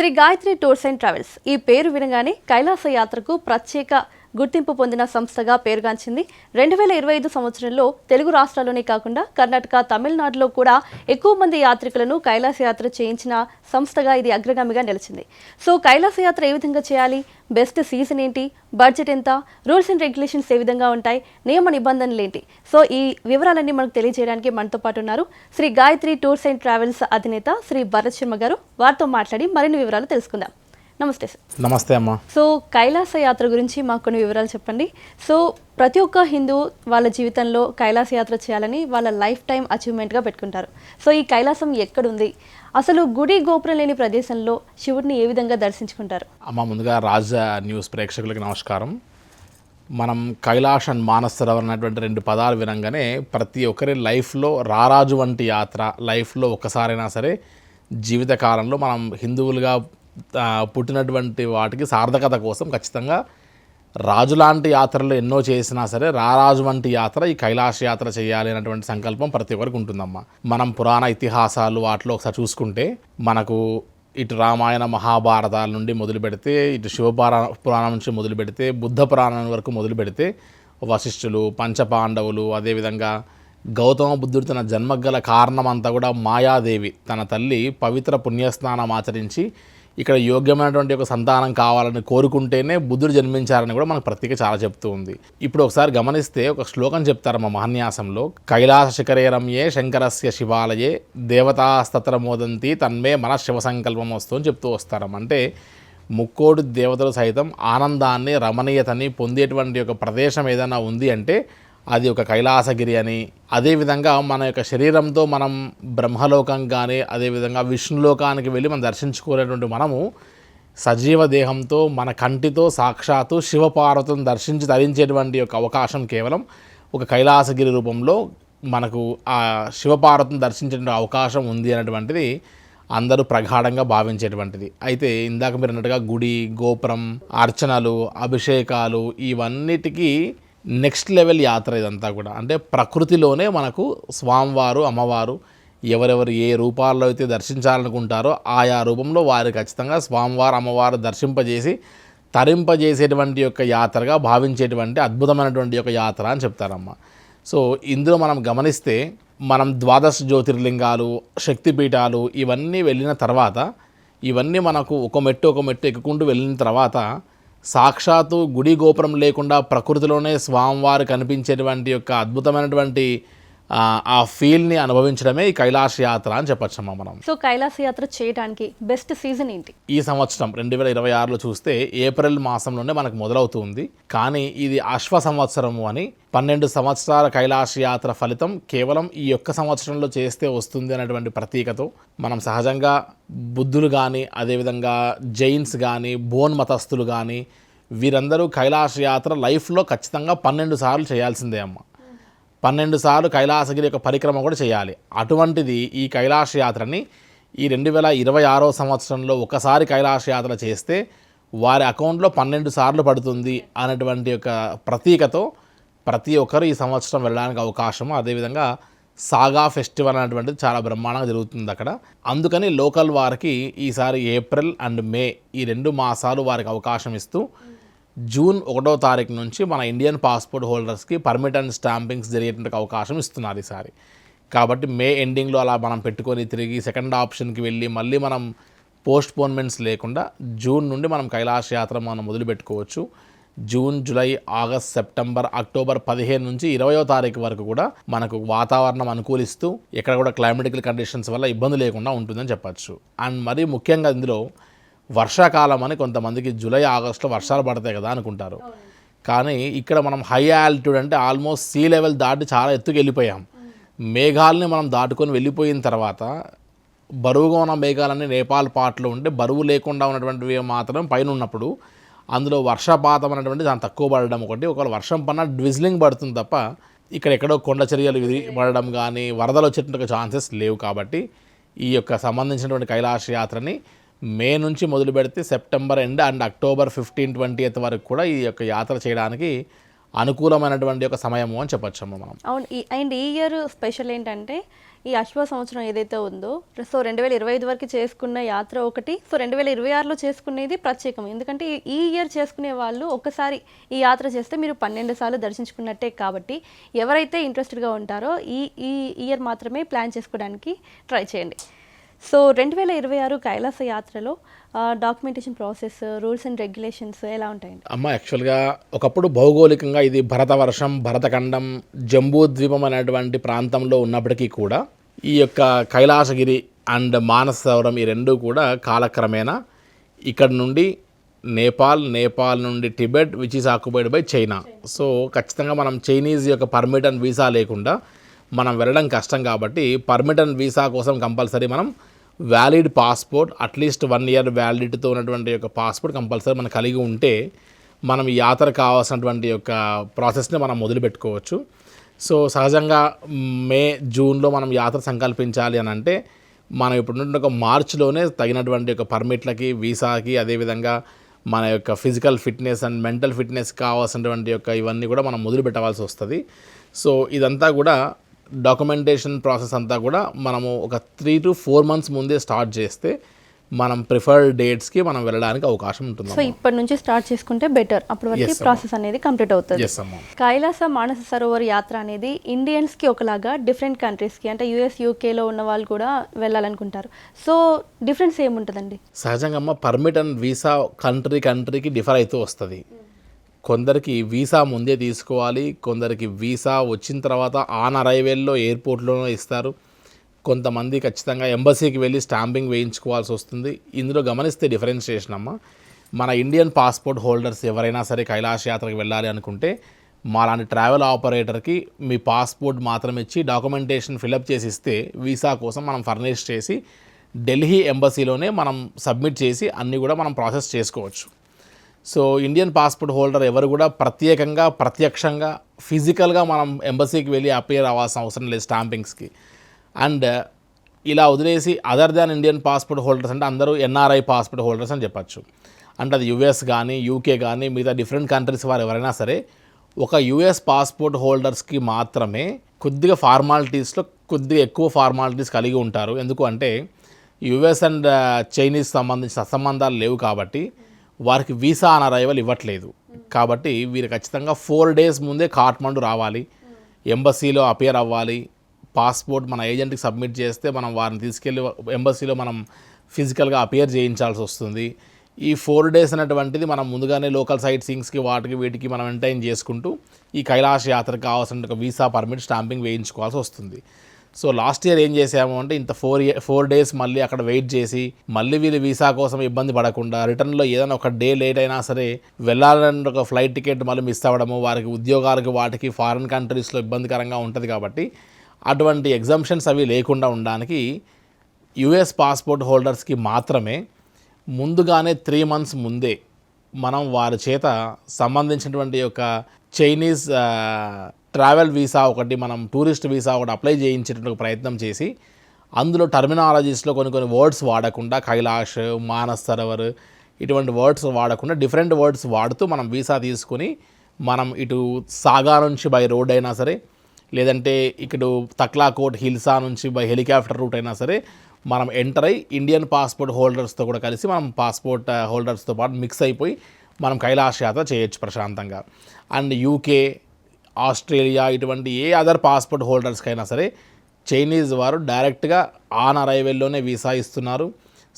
Shri Gayatri tours and travels ఈ పేరు వినగానే కైలాస యాత్రకు ప్రత్యేక గుర్తింపు పొందిన సంస్థగా పేరుగాంచింది. 2025 సంవత్సరంలో తెలుగు రాష్ట్రాల్లోనే కాకుండా కర్ణాటక, తమిళనాడులో కూడా ఎక్కువ మంది యాత్రికులను కైలాస యాత్ర చేయించిన సంస్థగా ఇది అగ్రగామిగా నిలిచింది. సో కైలాస యాత్ర ఏ విధంగా చేయాలి, బెస్ట్ సీజన్ ఏంటి, బడ్జెట్ ఎంత, రూల్స్ అండ్ రెగ్యులేషన్స్ ఏ విధంగా ఉంటాయి, నియమ నిబంధనలు ఏంటి, సో ఈ వివరాలన్నీ మనకు తెలియజేయడానికి మనతో పాటు ఉన్నారు Shri Gayatri tours and travels అధినేత శ్రీ భరత్ శర్మ గారు. వారితో మాట్లాడి మరిన్ని వివరాలు తెలుసుకుందాం. నమస్తే సార్. నమస్తే అమ్మా. సో కైలాస యాత్ర గురించి మాకు కొన్ని వివరాలు చెప్పండి. సో ప్రతి ఒక్క హిందూ వాళ్ళ జీవితంలో కైలాస యాత్ర చేయాలని వాళ్ళ లైఫ్ టైం అచీవ్మెంట్గా పెట్టుకుంటారు. సో ఈ కైలాసం ఎక్కడుంది, అసలు గుడి గోపురం లేని ప్రదేశంలో శివుడిని ఏ విధంగా దర్శించుకుంటారు? అమ్మ, ముందుగా రాజ న్యూస్ ప్రేక్షకులకి నమస్కారం. మనం కైలాష్ అండ్ మానస్ సరోవర్ అనేటువంటి రెండు పదాలు వినంగానే ప్రతి ఒక్కరి లైఫ్లో రారాజు వంటి యాత్ర లైఫ్లో ఒక్కసారైనా సరే జీవితకాలంలో మనం హిందువులుగా పుట్టినటువంటి వాటికి సార్థకత కోసం ఖచ్చితంగా రాజులాంటి యాత్రలు ఎన్నో చేసినా సరే రారాజు వంటి యాత్ర ఈ కైలాస యాత్ర చేయాలి అనేటువంటి సంకల్పం ప్రతి ఒక్కరికి ఉంటుందమ్మా. మనం పురాణ ఇతిహాసాలు వాటిలో ఒకసారి చూసుకుంటే మనకు ఇటు రామాయణ మహాభారతాల నుండి మొదలు పెడితే, ఇటు పురాణం నుంచి మొదలు పెడితే, బుద్ధ పురాణం వరకు మొదలు పెడితే వశిష్ఠులు, పంచపాండవులు, అదేవిధంగా గౌతమ బుద్ధుడు తన జన్మగల కారణమంతా కూడా మాయాదేవి తన తల్లి పవిత్ర పుణ్యస్నానం ఆచరించి ఇక్కడ యోగ్యమైనటువంటి ఒక సంతానం కావాలని కోరుకుంటేనే బుద్ధుడు జన్మించారని కూడా మనకు ప్రత్యేక చాలా చెప్తూ ఉంది. ఇప్పుడు ఒకసారి గమనిస్తే ఒక శ్లోకం చెప్తారు మా మహాన్యాసంలో, కైలాస శిఖరే రమ్యే శంకరస్య శివాలయే దేవతాస్తత్ర మోదంతి తన్మే మన శివ సంకల్పం వస్తూ అని చెప్తూ వస్తారం. అంటే ముక్కోటి దేవతలు సైతం ఆనందాన్ని, రమణీయతని పొందేటువంటి ఒక ప్రదేశం ఏదైనా ఉంది అంటే అది ఒక కైలాసగిరి అని. అదేవిధంగా మన యొక్క శరీరంతో మనం బ్రహ్మలోకం కానీ అదేవిధంగా విష్ణులోకానికి వెళ్ళి మనం దర్శించుకునేటువంటి మనము సజీవ దేహంతో మన కంటితో సాక్షాత్తు శివపార్వతులను దర్శించి ధరించేటువంటి యొక్క అవకాశం కేవలం ఒక కైలాసగిరి రూపంలో మనకు ఆ శివపార్వతులను దర్శించేటువంటి అవకాశం ఉంది అనేటువంటిది అందరూ ప్రగాఢంగా భావించేటువంటిది. అయితే ఇందాక మీరు అన్నట్టుగా గుడి, గోపురం, అర్చనలు, అభిషేకాలు ఇవన్నిటికీ నెక్స్ట్ లెవెల్ యాత్ర ఇదంతా కూడా. అంటే ప్రకృతిలోనే మనకు స్వామివారు, అమ్మవారు ఎవరెవరు ఏ రూపాల్లో అయితే దర్శించాలనుకుంటారో ఆయా రూపంలో వారు ఖచ్చితంగా స్వామివారు, అమ్మవారు దర్శింపజేసి తరింపజేసేటువంటి యొక్క యాత్రగా భావించేటువంటి అద్భుతమైనటువంటి యొక్క యాత్ర అని చెప్తారమ్మ. సో ఇందులో మనం గమనిస్తే మనం ద్వాదశ జ్యోతిర్లింగాలు, శక్తిపీఠాలు ఇవన్నీ వెళ్ళిన తర్వాత, ఇవన్నీ మనకు ఒక మెట్టు ఎక్కుకుంటూ వెళ్ళిన తర్వాత సాక్షాత్తు గుడి గోపురం లేకుండా ప్రకృతిలోనే స్వామివారు కనిపించేటువంటి యొక్క అద్భుతమైనటువంటి ఆ ఫీల్ని అనుభవించడమే ఈ కైలాస యాత్ర అని చెప్పచ్చమ్మా మనం. సో కైలాస యాత్ర చేయడానికి బెస్ట్ సీజన్ ఏంటి? ఈ సంవత్సరం 2026లో చూస్తే ఏప్రిల్ మాసంలోనే మనకు మొదలవుతుంది. కానీ ఇది అశ్వ సంవత్సరము అని 12 సంవత్సరాల కైలాస యాత్ర ఫలితం కేవలం ఈ ఒక్క సంవత్సరంలో చేస్తే వస్తుంది అనేటువంటి ప్రతీకతో మనం సహజంగా బుద్ధులు కానీ అదేవిధంగా జైన్స్ కానీ బోన్ మతస్థులు కానీ వీరందరూ కైలాస యాత్ర లైఫ్లో ఖచ్చితంగా 12 సార్లు చేయాల్సిందే అమ్మ. 12 సార్లు కైలాసగిరి యొక్క పరిక్రమ కూడా చేయాలి. అటువంటిది ఈ కైలాస యాత్రని ఈ 2026 సంవత్సరంలో ఒకసారి కైలాస యాత్ర చేస్తే వారి అకౌంట్లో 12 సార్లు పడుతుంది అనేటువంటి యొక్క ప్రతీకతో ప్రతి ఒక్కరు ఈ సంవత్సరం వెళ్ళడానికి అవకాశము. అదేవిధంగా సాగా ఫెస్టివల్ అనేటువంటిది చాలా బ్రహ్మాండంగా జరుగుతుంది అక్కడ. అందుకని లోకల్ వారికి ఈసారి ఏప్రిల్ అండ్ మే ఈ 2 మాసాలు వారికి అవకాశం ఇస్తూ జూన్ 1వ తారీఖు నుంచి మన ఇండియన్ పాస్పోర్ట్ హోల్డర్స్కి పర్మిట్ అండ్ స్టాంపింగ్స్ జరిగేటువంటి అవకాశం ఇస్తున్నారు ఈసారి. కాబట్టి మే ఎండింగ్లో అలా మనం పెట్టుకొని తిరిగి సెకండ్ ఆప్షన్కి వెళ్ళి మళ్ళీ మనం పోస్ట్ పోన్మెంట్స్ లేకుండా జూన్ నుండి మనం కైలాస యాత్ర మనం మొదలు పెట్టుకోవచ్చు. June, July, August, September, October 15 నుంచి 20వ తారీఖు వరకు కూడా మనకు వాతావరణం అనుకూలిస్తూ ఎక్కడ కూడా క్లైమాటికల్ కండిషన్స్ వల్ల ఇబ్బంది లేకుండా ఉంటుందని చెప్పచ్చు. అండ్ మరీ ముఖ్యంగా ఇందులో వర్షాకాలం అని కొంతమందికి జూలై, ఆగస్టులో వర్షాలు పడతాయి కదా అనుకుంటారు. కానీ ఇక్కడ మనం హై ఆల్టిట్యూడ్ అంటే ఆల్మోస్ట్ సీ లెవెల్ దాటి చాలా ఎత్తుకు వెళ్ళిపోయాం. మేఘాలని మనం దాటుకొని వెళ్ళిపోయిన తర్వాత బరువుగా ఉన్న మేఘాలన్నీ నేపాల్ పాటలో ఉంటే బరువు లేకుండా ఉన్నటువంటివి మాత్రం పైన ఉన్నప్పుడు అందులో వర్షపాతం అనేటువంటి దాని తక్కువ పడడం ఒకటి. ఒకవేళ వర్షం పడినా డ్విజ్లింగ్ పడుతుంది తప్ప ఇక్కడ ఎక్కడో కొండ చర్యలు పడడం కానీ వరదలు వచ్చేటువంటి ఛాన్సెస్ లేవు. కాబట్టి ఈ యొక్క సంబంధించినటువంటి కైలాస యాత్రని మే నుంచి మొదలు పెడితే సెప్టెంబర్ ఎండ్ అండ్ అక్టోబర్ 15-20 వరకు కూడా ఈ యొక్క యాత్ర చేయడానికి అనుకూలమైనటువంటి ఒక సమయము అని చెప్పొచ్చమ్మా మనం. అవును. అండ్ ఈ ఇయర్ స్పెషల్ ఏంటంటే ఈ అశ్వ సంవత్సరం ఏదైతే ఉందో, సో 2025 వరకు చేసుకున్న యాత్ర ఒకటి, సో 2026లో చేసుకునేది ప్రత్యేకం. ఎందుకంటే ఈ ఇయర్ చేసుకునే వాళ్ళు ఒక్కసారి ఈ యాత్ర చేస్తే మీరు 12 సార్లు దర్శించుకున్నట్టే. కాబట్టి ఎవరైతే ఇంట్రెస్టెడ్గా ఉంటారో ఈ ఈ ఇయర్ మాత్రమే ప్లాన్ చేసుకోవడానికి ట్రై చేయండి. సో 2026 కైలాస యాత్రలో documentation process, rules and regulations ఎలా ఉంటాయండి? అమ్మ యాక్చువల్గా ఒకప్పుడు భౌగోళికంగా ఇది భరతవర్షం, భరతఖండం, జంబూ ద్వీపం అనేటువంటి ప్రాంతంలో ఉన్నప్పటికీ కూడా ఈ యొక్క కైలాసగిరి అండ్ మానస సరోవరం ఈ రెండు కూడా కాలక్రమేణా ఇక్కడ నుండి నేపాల్ నుండి Tibet which is occupied by China. So ఖచ్చితంగా మనం చైనీస్ యొక్క పర్మిట్ అండ్ వీసా లేకుండా మనం వెళ్ళడం కష్టం. కాబట్టి పర్మిట్ అండ్ వీసా కోసం కంపల్సరీ మనం వ్యాలిడ్ పాస్పోర్ట్, అట్లీస్ట్ 1 year వ్యాలిడిటీతో ఉన్నటువంటి యొక్క పాస్పోర్ట్ కంపల్సరీ మనం కలిగి ఉంటే మనం ఈ యాత్ర కావాల్సినటువంటి యొక్క ప్రాసెస్ని మనం మొదలుపెట్టుకోవచ్చు. సో సహజంగా మే జూన్లో మనం యాత్ర సంకల్పించాలి అని అంటే మనం ఇప్పుడు ఒక మార్చ్లోనే తగినటువంటి యొక్క పర్మిట్లకి, వీసాకి, అదేవిధంగా మన యొక్క physical fitness and mental fitness కావాల్సినటువంటి యొక్క ఇవన్నీ కూడా మనం మొదలు పెట్టవలసి వస్తుంది. సో ఇదంతా కూడా డాక్యుమెంటేషన్ ప్రాసెస్ అంతా కూడా మనము ఒక 3 to 4 months ముందే స్టార్ట్ చేస్తే మనం ప్రిఫర్డ్ డేట్స్కి మనం వెళ్ళడానికి అవకాశం ఉంటుంది. సో ఇప్పటి నుంచి స్టార్ట్ చేసుకుంటే బెటర్, అప్పటి వరకు ప్రాసెస్ అనేది కంప్లీట్ అవుతుంది. కైలాస మానస సరోవర్ యాత్ర అనేది ఇండియన్స్కి ఒకలాగా, డిఫరెంట్ కంట్రీస్కి అంటే US, UKలో ఉన్న వాళ్ళు కూడా వెళ్ళాలనుకుంటారు. సో డిఫరెన్స్ ఏముంటుందండి? సహజంగా పర్మిట్ అండ్ వీసా కంట్రీకి డిఫర్ అవుతూ వస్తుంది. కొందరికి వీసా ముందే తీసుకోవాలి, కొందరికి వీసా వచ్చిన తర్వాత ఆన్ అరైవెల్లో ఎయిర్పోర్ట్లోనే ఇస్తారు, కొంతమంది ఖచ్చితంగా ఎంబసీకి వెళ్ళి స్టాంపింగ్ వేయించుకోవాల్సి వస్తుంది. ఇందులో గమనిస్తే డిఫరెన్షియేషన్ అమ్మ, మన ఇండియన్ పాస్పోర్ట్ హోల్డర్స్ ఎవరైనా సరే కైలాస యాత్రకు వెళ్ళాలి అనుకుంటే మాలాంటి ట్రావెల్ ఆపరేటర్కి మీ పాస్పోర్ట్ మాత్రం ఇచ్చి డాక్యుమెంటేషన్ ఫిలప్ చేసి ఇస్తే వీసా కోసం మనం ఫర్నిష్ చేసి ఢిల్లీ ఎంబసీలోనే మనం సబ్మిట్ చేసి అన్నీ కూడా మనం ప్రాసెస్ చేసుకోవచ్చు. సో ఇండియన్ పాస్పోర్ట్ హోల్డర్ ఎవరు కూడా ప్రత్యక్షంగా ఫిజికల్గా మనం ఎంబసీకి వెళ్ళి అపియర్ అవ్వాల్సిన అవసరం లేదు స్టాంపింగ్స్కి. అండ్ ఇలా వదిలేసి other than Indian passport holders అంటే అందరూ NRI పాస్పోర్ట్ హోల్డర్స్ అని చెప్పచ్చు. అంటే అది US కానీ UK కానీ మిగతా డిఫరెంట్ కంట్రీస్ వారు ఎవరైనా సరే ఒక US పాస్పోర్ట్ హోల్డర్స్కి మాత్రమే కొద్దిగా ఫార్మాలిటీస్లో కొద్దిగా ఎక్కువ ఫార్మాలిటీస్ కలిగి ఉంటారు. ఎందుకు అంటే US అండ్ చైనీస్ సంబంధించిన సంబంధాలు లేవు కాబట్టి వారికి వీసా ఆన్ అరైవల్ ఇవ్వట్లేదు. కాబట్టి వీరు ఖచ్చితంగా 4 days ముందే కాఠ్మండు రావాలి, ఎంబసీలో అపియర్ అవ్వాలి, పాస్పోర్ట్ మన ఏజెంట్కి సబ్మిట్ చేస్తే మనం వారిని తీసుకెళ్ళి ఎంబసీలో మనం ఫిజికల్గా అపియర్ చేయించాల్సి వస్తుంది. ఈ 4 days అనేటువంటిది మనం ముందుగానే లోకల్ సైట్ సీయింగ్స్కి వీటికి మనం మెయింటైన్ చేసుకుంటూ ఈ కైలాస యాత్రకు కావాల్సిన ఒక వీసా పర్మిట్ స్టాంపింగ్ వేయించుకోవాల్సి వస్తుంది. సో లాస్ట్ ఇయర్ ఏం చేసాము అంటే ఇంత 4 days మళ్ళీ అక్కడ వెయిట్ చేసి మళ్ళీ వీళ్ళు వీసా కోసం ఇబ్బంది పడకుండా రిటర్న్లో ఏదైనా ఒక డే లేట్ అయినా సరే వెళ్ళాలని ఒక ఫ్లైట్ టికెట్ మళ్ళీ మిస్ అవ్వడము, వారికి ఉద్యోగాలకి వాటికి ఫారిన్ కంట్రీస్లో ఇబ్బందికరంగా ఉంటుంది. కాబట్టి అటువంటి ఎగ్జంప్షన్స్ అవి లేకుండా ఉండడానికి US పాస్పోర్ట్ హోల్డర్స్కి మాత్రమే ముందుగానే 3 months ముందే మనం వారి చేత సంబంధించినటువంటి యొక్క చైనీస్ ట్రావెల్ వీసా ఒకటి, మనం టూరిస్ట్ వీసా ఒకటి అప్లై చేయించేటువంటి ప్రయత్నం చేసి అందులో టర్మినాలజీస్లో కొన్ని వర్డ్స్ వాడకుండా కైలాష్, మానస్ సరోవర్ ఇటువంటి వర్డ్స్ వాడకుండా డిఫరెంట్ వర్డ్స్ వాడుతూ మనం వీసా తీసుకుని మనం ఇటు సాగా నుంచి బై రోడ్ అయినా సరే, లేదంటే ఇక్కడ తక్లాకోట్ హిల్సా నుంచి బై హెలికాప్టర్ రూట్ అయినా సరే మనం ఎంటర్ అయ్యి ఇండియన్ పాస్పోర్ట్ హోల్డర్స్తో కూడా కలిసి మనం పాస్పోర్ట్ హోల్డర్స్తో పాటు మిక్స్ అయిపోయి మనం కైలాస యాత్ర చేయొచ్చు ప్రశాంతంగా. అండ్ UK, ఆస్ట్రేలియా ఇటువంటి ఏ అదర్ పాస్పోర్ట్ హోల్డర్స్కైనా సరే చైనీస్ వారు డైరెక్ట్గా ఆన్ అరైవెల్లోనే వీసా ఇస్తున్నారు.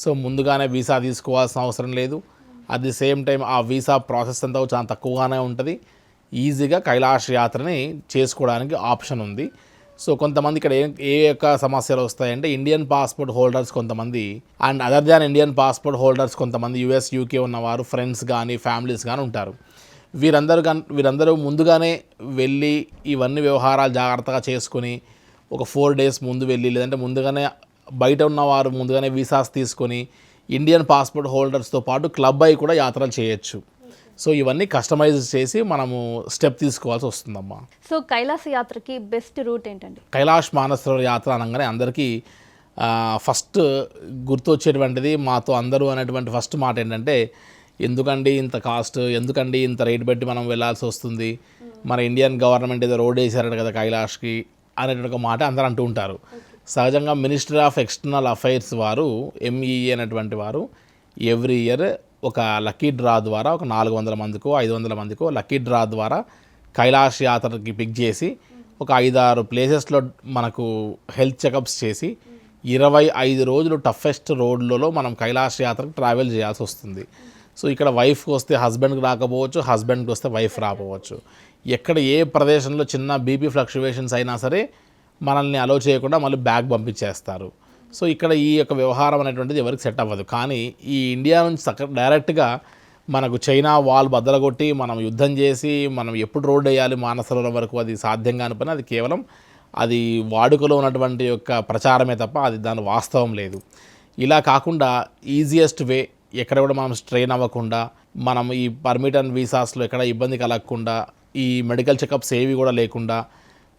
సో ముందుగానే వీసా తీసుకోవాల్సిన అవసరం లేదు. అట్ ది సేమ్ టైం ఆ వీసా ప్రాసెస్ అంతా చాలా తక్కువగానే ఉంటుంది. ఈజీగా కైలాస యాత్రని చేసుకోవడానికి ఆప్షన్ ఉంది. సో కొంతమంది ఇక్కడ ఏ యొక్క సమస్యలు వస్తాయంటే ఇండియన్ పాస్పోర్ట్ హోల్డర్స్ కొంతమంది and other than Indian passport holders కొంతమంది US, UK ఉన్నవారు ఫ్రెండ్స్ కానీ ఫ్యామిలీస్ కానీ ఉంటారు. వీరందరూ ముందుగానే వెళ్ళి ఇవన్నీ వ్యవహారాలు జాగ్రత్తగా చేసుకుని ఒక 4 days ముందు వెళ్ళి, లేదంటే ముందుగానే బయట ఉన్నవారు ముందుగానే వీసాస్ తీసుకొని ఇండియన్ పాస్పోర్ట్ హోల్డర్స్తో పాటు క్లబ్ అయి కూడా యాత్రలు చేయొచ్చు. సో ఇవన్నీ కస్టమైజ్ చేసి మనము స్టెప్ తీసుకోవాల్సి వస్తుందమ్మా. సో కైలాస యాత్రకి బెస్ట్ రూట్ ఏంటండి? కైలాష్ మానస సరోవర్ యాత్ర అనగానే అందరికీ ఫస్ట్ గుర్తొచ్చేటువంటిది మాతో అందరూ అనేటువంటి ఫస్ట్ మాట ఏంటంటే ఎందుకండి ఇంత కాస్ట్, ఎందుకండి ఇంత రేట్ పెట్టి మనం వెళ్ళాల్సి వస్తుంది, మన ఇండియన్ గవర్నమెంట్ ఏదో రోడ్ వేసారట కదా కైలాష్కి అనేటువంటి ఒక మాట అందరూ అంటూ ఉంటారు. సహజంగా మినిస్ట్రీ ఆఫ్ ఎక్స్టర్నల్ అఫైర్స్ వారు MEE అనేటువంటి వారు ఎవ్రీ ఇయర్ ఒక లక్కీ డ్రా ద్వారా ఒక 400 మందికో 500 మందికో లక్కీ డ్రా ద్వారా కైలాష్ యాత్రకి పిక్ చేసి ఒక 5-6 ప్లేసెస్లో మనకు హెల్త్ చెకప్స్ చేసి 25 రోజులు టఫెస్ట్ రోడ్లలో మనం కైలాష్ యాత్రకు ట్రావెల్ చేయాల్సి వస్తుంది. సో ఇక్కడ వైఫ్కి వస్తే హస్బెండ్కి రాకపోవచ్చు, హస్బెండ్కి వస్తే వైఫ్ రాకపోవచ్చు. ఎక్కడ ఏ ప్రదేశంలో చిన్న BP ఫ్లక్చువేషన్స్ అయినా సరే మనల్ని అలో చేయకుండా మళ్ళీ బ్యాక్ పంపించేస్తారు. సో ఇక్కడ ఈ యొక్క వ్యవహారం అనేటువంటిది ఎవరికి సెట్ అవ్వదు. కానీ ఈ ఇండియా నుంచి డైరెక్ట్గా మనకు చైనా వాల్ బద్దలగొట్టి మనం యుద్ధం చేసి మనం ఎప్పుడు రోడ్ వేయాలి మానసరోవరం వరకు అది సాధ్యం కాని పని. అది కేవలం అది వాడుకలో ఉన్నటువంటి యొక్క ప్రచారమే తప్ప అది దాని వాస్తవం లేదు. ఇలా కాకుండా ఈజియెస్ట్ వే ఎక్కడ కూడా మనం స్ట్రెయిన్ అవ్వకుండా, మనం ఈ పర్మిట్ అండ్ వీసాస్లో ఎక్కడ ఇబ్బంది కలగకుండా, ఈ మెడికల్ చెకప్స్ ఏవి కూడా లేకుండా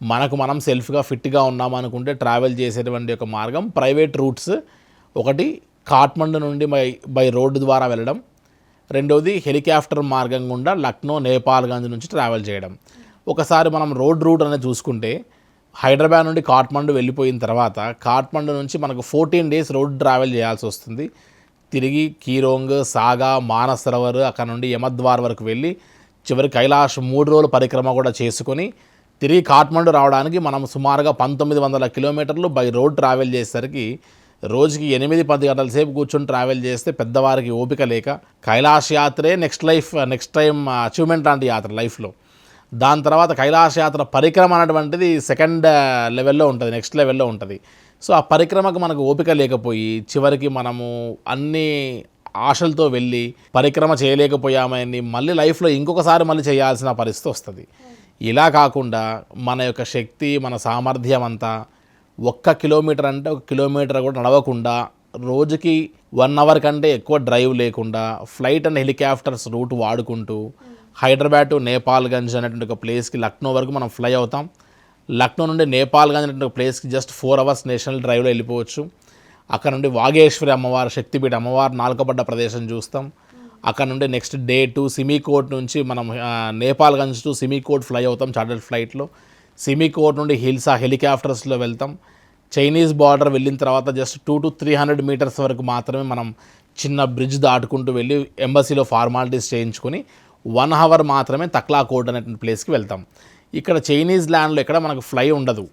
మనకు మనం సెల్ఫ్గా ఫిట్గా ఉన్నామనుకుంటే ట్రావెల్ చేసేటువంటి ఒక మార్గం ప్రైవేట్ రూట్స్. ఒకటి కాఠ్మండు నుండి బై రోడ్డు ద్వారా వెళ్ళడం, రెండవది హెలికాప్టర్ మార్గం గుండా లక్నో నేపాల్గంజ్ నుంచి ట్రావెల్ చేయడం. ఒకసారి మనం రోడ్ రూట్ అనేది చూసుకుంటే హైదరాబాద్ నుండి కాఠ్మండు వెళ్ళిపోయిన తర్వాత కాఠ్మండు నుంచి మనకు 14 days రోడ్ ట్రావెల్ చేయాల్సి వస్తుంది. తిరిగి కీరోంగ్, సాగా, మానసరోవర్, అక్కడ నుండి యమద్వార్ వరకు వెళ్ళి చివరి కైలాష్ 3 రోజుల పరిక్రమ కూడా చేసుకొని తిరిగి కాఠ్మండు రావడానికి మనం సుమారుగా 1900 కిలోమీటర్లు బై రోడ్ ట్రావెల్ చేసేసరికి రోజుకి 8-10 గంటల సేపు కూర్చొని ట్రావెల్ చేస్తే పెద్దవారికి ఓపిక లేక కైలాష్ యాత్రే నెక్స్ట్ టైం అచీవ్మెంట్ లాంటి యాత్ర లైఫ్లో. దాని తర్వాత కైలాష్ యాత్ర పరిక్రమ అనేటువంటిది సెకండ్ లెవెల్లో ఉంటుంది, నెక్స్ట్ లెవెల్లో ఉంటుంది. సో ఆ పరిక్రమకు మనకు ఓపిక లేకపోయి చివరికి మనము అన్ని ఆశలతో వెళ్ళి పరిక్రమ చేయలేకపోయామని మళ్ళీ లైఫ్లో ఇంకొకసారి మళ్ళీ చేయాల్సిన పరిస్థితి వస్తుంది. ఇలా కాకుండా మన యొక్క శక్తి, మన సామర్థ్యం అంతా 1 కిలోమీటర్ అంటే 1 కిలోమీటర్ కూడా నడవకుండా, రోజుకి 1 hour కంటే ఎక్కువ డ్రైవ్ లేకుండా ఫ్లైట్ అండ్ హెలికాప్టర్స్ రూట్ వాడుకుంటూ హైదరాబాద్ టు నేపాల్గంజ్ అనేటువంటి ఒక ప్లేస్కి లక్నో వరకు మనం ఫ్లై అవుతాం. లక్నో నుండి నేపాల్గంజ్ అనేటువంటి ఒక ప్లేస్కి జస్ట్ 4 hours నేషనల్ డ్రైవ్లో వెళ్ళిపోవచ్చు. అక్కడ నుండి వాగేశ్వరి అమ్మవారు, శక్తిపీఠ అమ్మవారు నాలుకబడ్డ ప్రదేశం చూస్తాం. అక్కడ నుండి నెక్స్ట్ డే 2 సిమికోట్ నుంచి మనం నేపాల్గంజ్ టు సిమికోట్ ఫ్లై అవుతాం చార్టర్డ్ ఫ్లైట్లో. సిమికోట్ నుండి హెలికాప్టర్స్లో వెళ్తాం. చైనీస్ బార్డర్ వెళ్ళిన తర్వాత జస్ట్ 200 to 300 meters వరకు మాత్రమే మనం చిన్న బ్రిడ్జ్ దాటుకుంటూ వెళ్ళి ఎంబసీలో ఫార్మాలిటీస్ చేయించుకొని 1 hour మాత్రమే తక్లాకోట్ అనేటువంటి ప్లేస్కి వెళ్తాం. ఇక్కడ చైనీస్ ల్యాండ్లో ఎక్కడ మనకు ఫ్లై ఉండదు,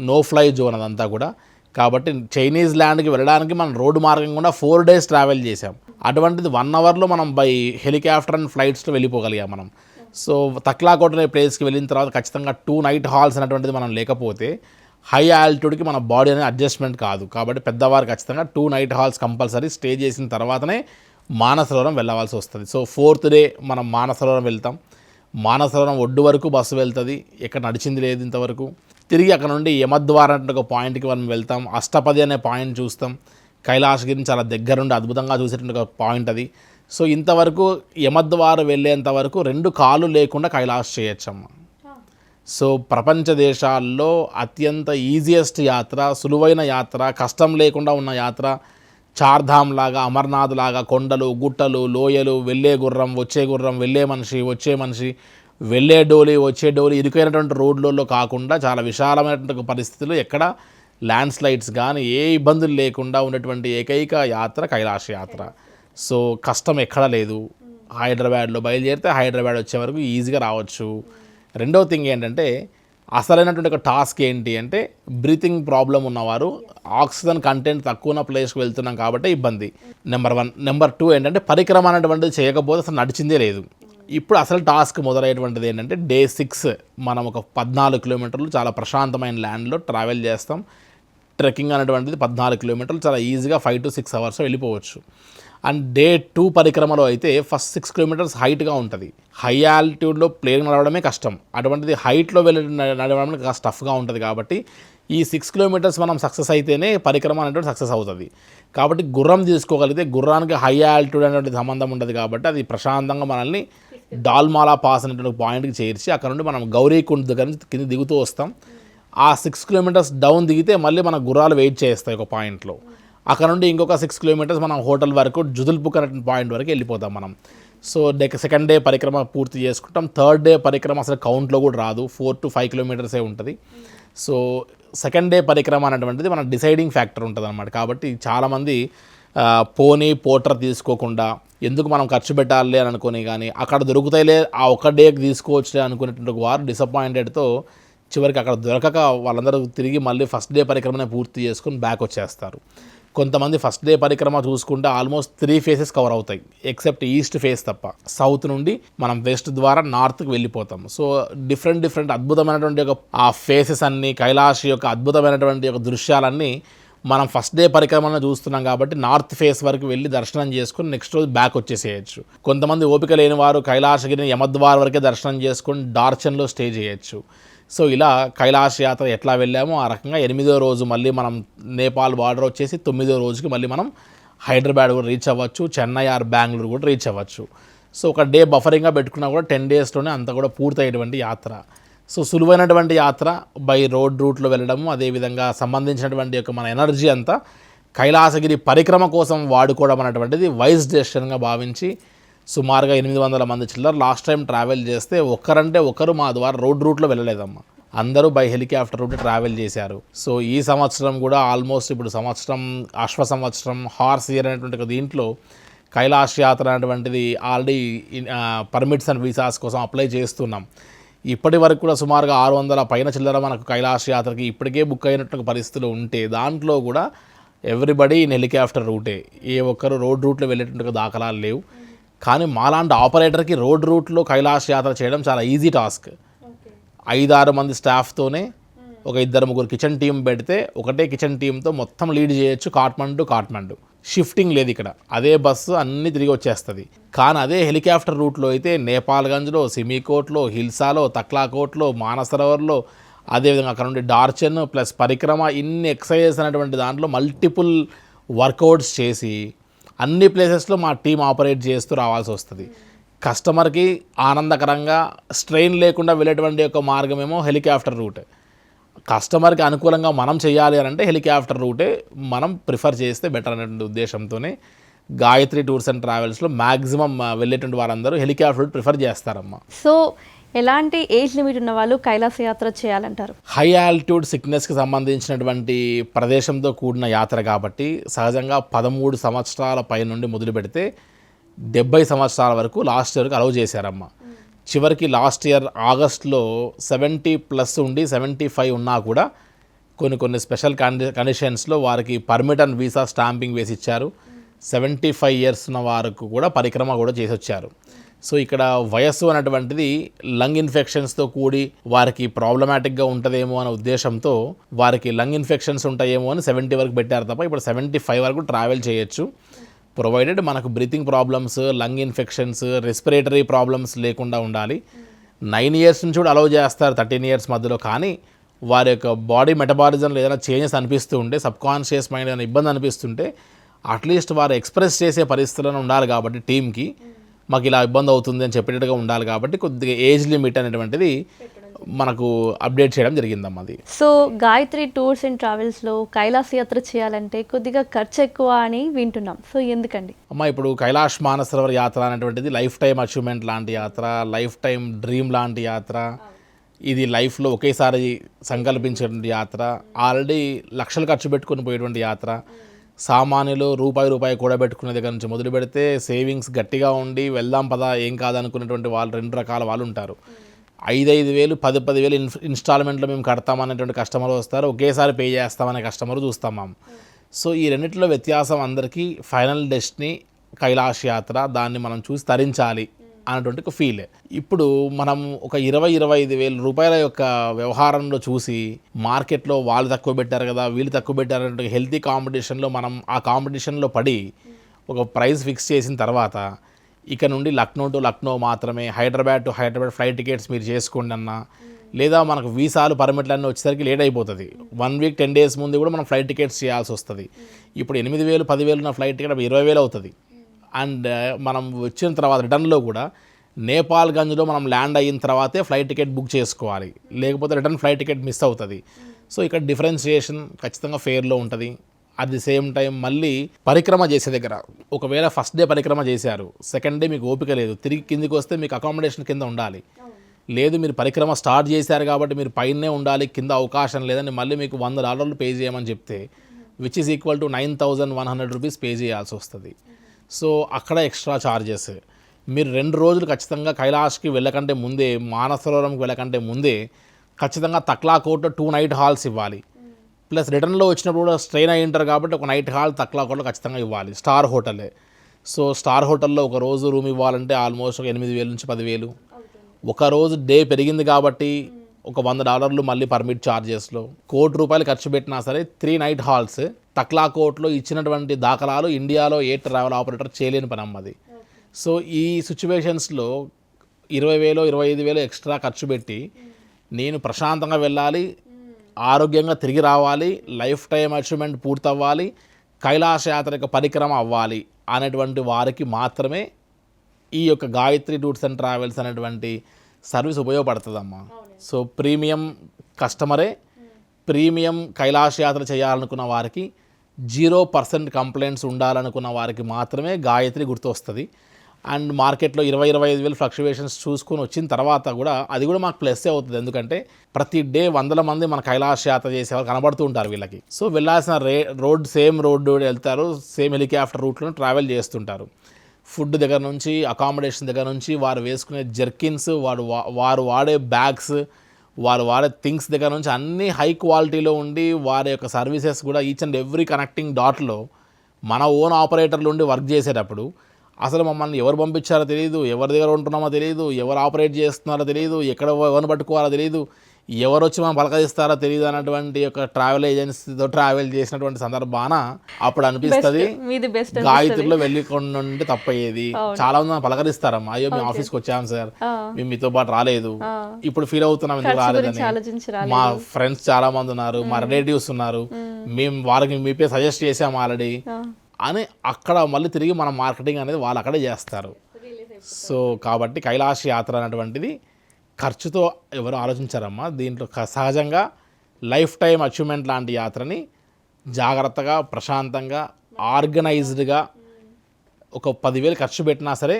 నో ఫ్లై జోన్ అదంతా కూడా. కాబట్టి చైనీస్ ల్యాండ్కి వెళ్ళడానికి మనం రోడ్డు మార్గం కూడా 4 days ట్రావెల్ చేసాం. అటువంటిది 1 hourలో మనం బై హెలికాప్టర్ అండ్ ఫ్లైట్స్లో వెళ్ళిపోగలిగాం మనం. సో తక్లాకోట్ అనే ప్లేస్కి వెళ్ళిన తర్వాత ఖచ్చితంగా 2 night halls అనేటువంటిది మనం లేకపోతే హై ఆల్టిట్యూడ్కి మన బాడీ అనేది అడ్జస్ట్మెంట్ కాదు. కాబట్టి పెద్దవారు ఖచ్చితంగా 2 night halls కంపల్సరీ స్టే చేసిన తర్వాతనే మానసరోవరం వెళ్ళవలసి వస్తుంది. సో 4th day మనం మానసరోవరం వెళ్తాం. మానసరోవరం ఒడ్డు వరకు బస్సు వెళ్తుంది, ఎక్కడ నడిచింది లేదు ఇంతవరకు. తిరిగి అక్కడ నుండి యమద్వార్ అంటే ఒక పాయింట్కి మనం వెళ్తాం. అష్టపది అనే పాయింట్ చూస్తాం. కైలాసగిరిని చాలా దగ్గర నుండి అద్భుతంగా చూసేటువంటి ఒక పాయింట్ అది. సో ఇంతవరకు యమద్వార్ వెళ్ళేంత వరకు 2 కాళ్ళు లేకుండా కైలాష్ చేయొచ్చమ్మ. సో ప్రపంచ దేశాల్లో అత్యంత ఈజియెస్ట్ యాత్ర, సులువైన యాత్ర, కష్టం లేకుండా ఉన్న యాత్ర చార్ధామ్ లాగా, అమర్నాథ్ లాగా కొండలు, గుట్టలు, లోయలు, వెళ్ళే గుర్రం, వచ్చే గుర్రం, వెళ్ళే మనిషి, వచ్చే మనిషి, వెళ్ళే డోలి, వచ్చే డోలి, ఇరుకైనటువంటి రోడ్లలో కాకుండా చాలా విశాలమైనటువంటి పరిస్థితులు, ఎక్కడ ల్యాండ్ స్లైడ్స్ కానీ ఏ ఇబ్బందులు లేకుండా ఉన్నటువంటి ఏకైక యాత్ర కైలాష్ యాత్ర. సో కష్టం ఎక్కడ లేదు. హైదరాబాద్లో బయలుదేరితే హైదరాబాద్ వచ్చే వరకు ఈజీగా రావచ్చు. రెండవ థింగ్ ఏంటంటే అసలైనటువంటి ఒక టాస్క్ ఏంటి అంటే బ్రీతింగ్ ప్రాబ్లం ఉన్నవారు, ఆక్సిజన్ కంటెంట్ తక్కువ ఉన్న ప్లేస్కి వెళ్తున్నాం కాబట్టి ఇబ్బంది, నెంబర్ 1. నెంబర్ 2 ఏంటంటే పరిక్రమ అనేటువంటిది చేయకపోతే అసలు నడిచిందే లేదు. ఇప్పుడు అసలు టాస్క్ మొదలయ్యేటువంటిది ఏంటంటే డే 6 మనం ఒక 14 kilometers చాలా ప్రశాంతమైన ల్యాండ్లో ట్రావెల్ చేస్తాం. ట్రెక్కింగ్ అనేటువంటిది 14 kilometers చాలా ఈజీగా 5 to 6 hours వెళ్ళిపోవచ్చు. అండ్ డే 2 పరిక్రమలో అయితే ఫస్ట్ 6 kilometers హైట్గా ఉంటుంది. హై ఆల్టిట్యూడ్లో ప్లేన్ నడవడమే కష్టం. అటువంటిది హైట్లో వెళ్ళి నడవడం కాస్త టఫ్గా ఉంటుంది. కాబట్టి ఈ 6 kilometers మనం సక్సెస్ అయితేనే పరిక్రమ అనేటువంటి సక్సెస్ అవుతుంది. కాబట్టి గుర్రం తీసుకోగలిగితే గుర్రానికి హై ఆల్టిట్యూడ్ అనేటువంటి సంబంధం ఉండదు. కాబట్టి అది ప్రశాంతంగా మనల్ని డాల్మాలా పాస్ అనేటువంటి పాయింట్కి చేర్చి అక్కడ నుండి మనం గౌరీకుండ్ దగ్గర నుంచి కింద దిగుతూ వస్తాం. ఆ 6 kilometers డౌన్ దిగితే మళ్ళీ మన గుర్రాలు వెయిట్ చేస్తాయి ఒక పాయింట్లో. అక్కడ నుండి ఇంకొక 6 kilometers మనం హోటల్ వరకు జుదుల్పుక్ అనే పాయింట్ వరకు వెళ్ళిపోతాం మనం. సో సెకండ్ డే పరిక్రమ పూర్తి చేసుకుంటాం. థర్డ్ డే పరిక్రమ అసలు కౌంట్లో కూడా రాదు, 4 to 5 కిలోమీటర్సే ఉంటుంది. సో సెకండ్ డే పరిక్రమ అనేటువంటిది మన డిసైడింగ్ ఫ్యాక్టర్ ఉంటుంది అనమాట. కాబట్టి చాలామంది పోనీ పోటర్ తీసుకోకుండా ఎందుకు మనం ఖర్చు పెట్టాలి అని అనుకుని కానీ అక్కడ దొరుకుతాయిలే ఆ ఒక్క డేకి తీసుకోవచ్చులే అనుకునేటువంటి వారు డిసప్పాయింటెడ్తో చివరికి అక్కడ దొరకక వాళ్ళందరూ తిరిగి మళ్ళీ ఫస్ట్ డే పరిక్రమనే పూర్తి చేసుకుని బ్యాక్ వచ్చేస్తారు. కొంతమంది ఫస్ట్ డే పరిక్రమ చూసుకుంటే ఆల్మోస్ట్ 3 ఫేసెస్ కవర్ అవుతాయి, ఎక్సెప్ట్ ఈస్ట్ ఫేస్ తప్ప. సౌత్ నుండి మనం వెస్ట్ ద్వారా నార్త్కి వెళ్ళిపోతాం. సో డిఫరెంట్ అద్భుతమైనటువంటి ఒక ఆ ఫేసెస్ అన్నీ, కైలాష్ యొక్క అద్భుతమైనటువంటి ఒక దృశ్యాలన్నీ మనం ఫస్ట్ డే పరిక్రమను చూస్తున్నాం కాబట్టి నార్త్ ఫేస్ వరకు వెళ్ళి దర్శనం చేసుకుని నెక్స్ట్ రోజు బ్యాక్ వచ్చేసేయచ్చు. కొంతమంది ఓపిక లేని వారు కైలాసగిరిని యమద్వార్ వరకే దర్శనం చేసుకుని డార్చన్లో స్టే చేయొచ్చు. సో ఇలా కైలాష్ యాత్ర ఎట్లా వెళ్ళామో ఆ రకంగా 8వ రోజు మళ్ళీ మనం నేపాల్ బార్డర్ వచ్చేసి 9వ రోజుకి మళ్ళీ మనం హైదరాబాద్ కూడా రీచ్ అవ్వచ్చు, చెన్నై ఆర్ బెంగళూరు కూడా రీచ్ అవ్వచ్చు. సో ఒక డే బఫరింగ్గా పెట్టుకున్నా కూడా 10 డేస్లోనే అంతా కూడా పూర్తయ్యేటువంటి యాత్ర. సో సులువైనటువంటి యాత్ర బై రోడ్ రూట్లో వెళ్ళడము, అదేవిధంగా సంబంధించినటువంటి యొక్క మన ఎనర్జీ అంతా కైలాసగిరి పరిక్రమ కోసం వాడుకోవడం అనేటువంటిది వైజ్ డెసిషన్గా భావించి సుమారుగా 800 మంది చిల్లర లాస్ట్ టైం ట్రావెల్ చేస్తే ఒక్కరంటే ఒకరు మా ద్వారా రోడ్ రూట్లో వెళ్ళలేదమ్మా, అందరూ బై హెలికాప్టర్ రూట్ ట్రావెల్ చేశారు. సో ఈ సంవత్సరం కూడా ఆల్మోస్ట్ ఇప్పుడు సంవత్సరం అశ్వ సంవత్సరం హార్స్ ఇయర్ అనేటువంటి ఒక దీంట్లో కైలాష్ యాత్ర అనేటువంటిది ఆల్రెడీ పర్మిట్స్ అండ్ వీసాస్ కోసం అప్లై చేస్తున్నాం. ఇప్పటి వరకు కూడా సుమారుగా 600 పైన చిల్లర మనకు కైలాష్ యాత్రకి ఇప్పటికే బుక్ అయినట్టు పరిస్థితులు ఉంటే దాంట్లో కూడా ఎవ్రీబడి ఇన్ హెలికాప్టర్ రూటే, ఏ ఒక్కరు రోడ్ రూట్లో వెళ్ళేటువంటి దాఖలాలు లేవు. కానీ మాలాంటి ఆపరేటర్కి రోడ్ రూట్లో కైలాష్ యాత్ర చేయడం చాలా ఈజీ టాస్క్. 5-6 మంది స్టాఫ్తోనే ఒక 2-3 కిచెన్ టీం పెడితే ఒకటే కిచెన్ టీంతో మొత్తం లీడ్ చేయొచ్చు. కాట్మండు షిఫ్టింగ్ లేదు ఇక్కడ, అదే బస్సు అన్నీ తిరిగి వచ్చేస్తుంది. కానీ అదే హెలికాప్టర్ రూట్లో అయితే నేపాల్గంజ్లో, సిమికోట్లో, హిల్సాలో, తక్లాకోట్లో, మానసరోవర్లో, అదేవిధంగా అక్కడ నుండి డార్చన్ ప్లస్ పరిక్రమ ఇన్ని ఎక్సర్సైజెస్ అనేటువంటి దాంట్లో మల్టిపుల్ వర్కౌట్స్ చేసి అన్ని ప్లేసెస్లో మా టీం ఆపరేట్ చేస్తూ రావాల్సి వస్తుంది. కస్టమర్కి ఆనందకరంగా స్ట్రెయిన్ లేకుండా వెళ్ళేటువంటి ఒక మార్గమేమో హెలికాప్టర్ రూట్. కస్టమర్కి అనుకూలంగా మనం చేయాలి అని అంటే హెలికాప్టర్ రూటే మనం ప్రిఫర్ చేస్తే బెటర్ అనేటువంటి ఉద్దేశంతోనే గాయత్రి టూర్స్ అండ్ ట్రావెల్స్లో మ్యాక్సిమం వెళ్ళేటువంటి వారందరూ హెలికాప్టర్ రూట్ ప్రిఫర్ చేస్తారమ్మా. సో ఎలాంటి ఏజ్ లిమిట్ ఉన్న వాళ్ళు కైలాస యాత్ర చేయాలంటారు? హై ఆల్టిట్యూడ్ సిక్నెస్కి సంబంధించినటువంటి ప్రదేశంతో కూడిన యాత్ర కాబట్టి సహజంగా 13 సంవత్సరాల పై నుండి మొదలు పెడితే 70 సంవత్సరాల వరకు లాస్ట్ ఇయర్కి అలౌ చేశారమ్మా. చివరికి లాస్ట్ ఇయర్ ఆగస్ట్లో 70+ ఉండి 75 ఉన్నా కూడా కొన్ని స్పెషల్ కండిషన్స్లో వారికి పర్మిట్ అండ్ వీసా స్టాంపింగ్ వేసి ఇచ్చారు. 75 ఇయర్స్ ఉన్న వారికి కూడా పరిక్రమ కూడా చేసి వచ్చారు. సో ఇక్కడ వయస్సు అనేటువంటిది లంగ్ ఇన్ఫెక్షన్స్తో కూడి వారికి ప్రాబ్లమాటిక్గా ఉంటుందేమో అనే ఉద్దేశంతో వారికి లంగ్ ఇన్ఫెక్షన్స్ ఉంటాయేమో అని 70 వరకు పెట్టారు తప్ప ఇప్పుడు 75 వరకు ట్రావెల్ చేయొచ్చు, ప్రొవైడెడ్ మనకు breathing problems, lung infections, respiratory problems లేకుండా ఉండాలి. 9 ఇయర్స్ నుంచి కూడా అలౌ చేస్తారు 13 ఇయర్స్ మధ్యలో. కానీ వారి యొక్క బాడీ మెటబాలిజంలో ఏదైనా చేంజెస్ అనిపిస్తూ ఉంటే, సబ్కాన్షియస్ మైండ్ ఏదైనా ఇబ్బంది అనిపిస్తుంటే అట్లీస్ట్ వారు ఎక్స్ప్రెస్ చేసే పరిస్థితులను ఉండాలి. కాబట్టి టీంకి మాకు ఇలా ఇబ్బంది అవుతుంది అని చెప్పేటట్టుగా ఉండాలి. కాబట్టి కొద్దిగా ఏజ్ లిమిట్ అనేటువంటిది మనకు అప్డేట్ చేయడం జరిగిందమ్మా. అది సో గాయత్రి టూర్స్ అండ్ ట్రావెల్స్లో కైలాస యాత్ర చేయాలంటే కొద్దిగా ఖర్చు ఎక్కువ అని వింటున్నాం. సో ఎందుకండి అమ్మ? ఇప్పుడు కైలాష్ మానసరోవర్ యాత్ర అనేటువంటిది లైఫ్ టైం అచీవ్మెంట్ లాంటి యాత్ర, లైఫ్ టైం డ్రీమ్ లాంటి యాత్ర. ఇది లైఫ్లో ఒకేసారి సంకల్పించేటువంటి యాత్ర. ఆల్రెడీ లక్షలు ఖర్చు పెట్టుకుని పోయేటువంటి యాత్ర. సామాన్యులు రూపాయి కూడబెట్టుకునే దగ్గర నుంచి మొదలు పెడితే సేవింగ్స్ గట్టిగా ఉండి వెళ్దాం పదా ఏం కాదనుకునేటువంటి వాళ్ళు 2 రకాల వాళ్ళు ఉంటారు. 5,000 10,000 ఇన్స్టాల్మెంట్లో మేము కడతామనేటువంటి కస్టమర్ వస్తారు, ఒకేసారి పే చేస్తామనే కస్టమర్ చూస్తాం మేము. సో ఈ రెండింటిలో వ్యత్యాసం అందరికీ ఫైనల్ డెస్టినీ కైలాష్ యాత్ర, దాన్ని మనం చూసి తరించాలి అన్నటువంటి ఒక ఫీల్. ఇప్పుడు మనం ఒక 20,000-25,000 రూపాయల యొక్క వ్యవహారంలో చూసి మార్కెట్లో వాళ్ళు తక్కువ పెట్టారు కదా వీళ్ళు తక్కువ పెట్టారంటే హెల్తీ కాంపిటీషన్లో మనం ఆ కాంపిటీషన్లో పడి ఒక ప్రైస్ ఫిక్స్ చేసిన తర్వాత ఇక నుండి లక్నో టు లక్నో మాత్రమే, Hyderabad to Hyderabad flight tickets మీరు చేసుకోండి అన్నా, లేదా మనకు వీసాలు పర్మిట్లన్నీ వచ్చేసరికి లేట్ అయిపోతుంది. 1 వీక్ 10 డేస్ ముందు కూడా మనం ఫ్లైట్ టికెట్స్ చేయాల్సి వస్తుంది. ఇప్పుడు 8,000 10,000 ఉన్న ఫ్లైట్ టికెట్ 20,000 అవుతుంది. అండ్ మనం వచ్చిన తర్వాత రిటర్న్లో కూడా నేపాల్గంజ్లో మనం ల్యాండ్ అయిన తర్వాతే ఫ్లైట్ టికెట్ బుక్ చేసుకోవాలి, లేకపోతే రిటర్న్ ఫ్లైట్ టికెట్ మిస్ అవుతుంది. సో ఇక్కడ డిఫరెన్షియేషన్ ఖచ్చితంగా ఫేర్లో ఉంటుంది. అట్ ది సేమ్ టైం మళ్ళీ పరిక్రమ చేసే దగ్గర ఒకవేళ ఫస్ట్ డే పరిక్రమ చేశారు, సెకండ్ డే మీకు ఓపిక లేదు, తిరిగి కిందికి వస్తే మీకు అకామిడేషన్ కింద ఉండాలి. లేదు మీరు పరిక్రమ స్టార్ట్ చేశారు కాబట్టి మీరు పైనే ఉండాలి, కింద అవకాశం లేదని మళ్ళీ మీకు $100 పే చేయమని చెప్తే which is equal to 9,100 rupees pay చేయాల్సి వస్తుంది. సో అక్కడ ఎక్స్ట్రా ఛార్జెస్. మీరు 2 రోజులు ఖచ్చితంగా కైలాష్కి వెళ్ళకంటే ముందే, మానసరోవరంకి వెళ్ళకంటే ముందే ఖచ్చితంగా తక్లాకోట్లో 2 నైట్ హాల్స్ ఇవ్వాలి. ప్లస్ రిటర్న్లో వచ్చినప్పుడు కూడా స్ట్రెయిన్ అయి ఉంటారు కాబట్టి ఒక నైట్ హాల్ తక్లాకోట్లో ఖచ్చితంగా ఇవ్వాలి. స్టార్ హోటలే. సో స్టార్ హోటల్లో ఒక రోజు రూమ్ ఇవ్వాలంటే ఆల్మోస్ట్ ఒక 8,000 నుంచి 10,000. ఒక రోజు డే పెరిగింది కాబట్టి ఒక $100 మళ్ళీ పర్మిట్ ఛార్జెస్లో ₹1 కోటి ఖర్చు పెట్టినా సరే 3 నైట్ హాల్స్ తక్లాకోట్లో ఇచ్చినటువంటి దాఖలాలు ఇండియాలో ఏ ట్రావెల్ ఆపరేటర్ చేయలేని పని అమ్మది. సో ఈ సిచ్యువేషన్స్లో 20,000 25,000 ఎక్స్ట్రా ఖర్చు పెట్టి నేను ప్రశాంతంగా వెళ్ళాలి, ఆరోగ్యంగా తిరిగి రావాలి, లైఫ్ టైం అచీవ్మెంట్ పూర్తవ్వాలి, కైలాస యాత్ర యొక్క పరిక్రమ అవ్వాలి అనేటువంటి వారికి మాత్రమే ఈ యొక్క గాయత్రి టూర్స్ అండ్ ట్రావెల్స్ అనేటువంటి సర్వీస్ ఉపయోగపడుతుందమ్మా. సో ప్రీమియం కస్టమరే, ప్రీమియం కైలాస యాత్ర చేయాలనుకున్న వారికి, 0% కంప్లైంట్స్ ఉండాలనుకున్న వారికి మాత్రమే గాయత్రి గుర్తొస్తుంది. అండ్ మార్కెట్లో 20,000-25,000 ఫ్లక్చువేషన్స్ చూసుకొని వచ్చిన తర్వాత కూడా అది కూడా మాకు ప్లస్ అవుతుంది. ఎందుకంటే ప్రతి డే 100 మంది మన కైలాస యాత్ర చేసేవారు కనబడుతూ ఉంటారు వీళ్ళకి. సో వెళ్ళాల్సిన రోడ్ సేమ్ రోడ్డు వెళ్తారు, సేమ్ హెలికాప్టర్ రూట్లో ట్రావెల్ చేస్తుంటారు. ఫుడ్ దగ్గర నుంచి, అకామిడేషన్ దగ్గర నుంచి, వారు వేసుకునే జర్కిన్స్, వారు వాడే బ్యాగ్స్, వారు వాడే థింగ్స్ దగ్గర నుంచి అన్నీ హై క్వాలిటీలో ఉండి వారి యొక్క సర్వీసెస్ కూడా ఈచ్ అండ్ ఎవ్రీ కనెక్టింగ్ డాట్లో మన ఓన్ ఆపరేటర్లు ఉండి వర్క్ చేసేటప్పుడు అసలు మమ్మల్ని ఎవరు పంపించారో తెలియదు, ఎవరి దగ్గర ఉంటున్నామో తెలియదు, ఎవరు ఆపరేట్ చేస్తున్నారో తెలియదు, ఎక్కడ ఎవరిని పట్టుకోవాలో తెలియదు, ఎవరు వచ్చి మనం పలకరిస్తారో తెలియదు అన్నటువంటి ఒక ట్రావెల్ ఏజెన్సీతో ట్రావెల్ చేసినటువంటి సందర్భాన అప్పుడు అనిపిస్తుంది గాయత్రిలో వెళ్ళకుండా తప్పయ్యేది. చాలా మంది పలకరిస్తారమ్మా, అయ్యో మేము ఆఫీస్కి వచ్చాము సార్, మేము మీతో పాటు రాలేదు, ఇప్పుడు ఫీల్ అవుతున్నాం ఎందుకు రాలేదని. మా ఫ్రెండ్స్ చాలా మంది ఉన్నారు, మా రిలేటివ్స్ ఉన్నారు, మేము వారికి మీపే సజెస్ట్ చేసాము ఆల్రెడీ అని అక్కడ మళ్ళీ తిరిగి మన మార్కెటింగ్ అనేది వాళ్ళు అక్కడే చేస్తారు. సో కాబట్టి కైలాస యాత్ర అనేటువంటిది ఖర్చుతో ఎవరు ఆలోచించారమ్మా. దీంట్లో సహజంగా లైఫ్ టైం అచీవ్మెంట్ లాంటి యాత్రని జాగ్రత్తగా, ప్రశాంతంగా, ఆర్గనైజ్డ్గా ఒక 10,000 ఖర్చు పెట్టినా సరే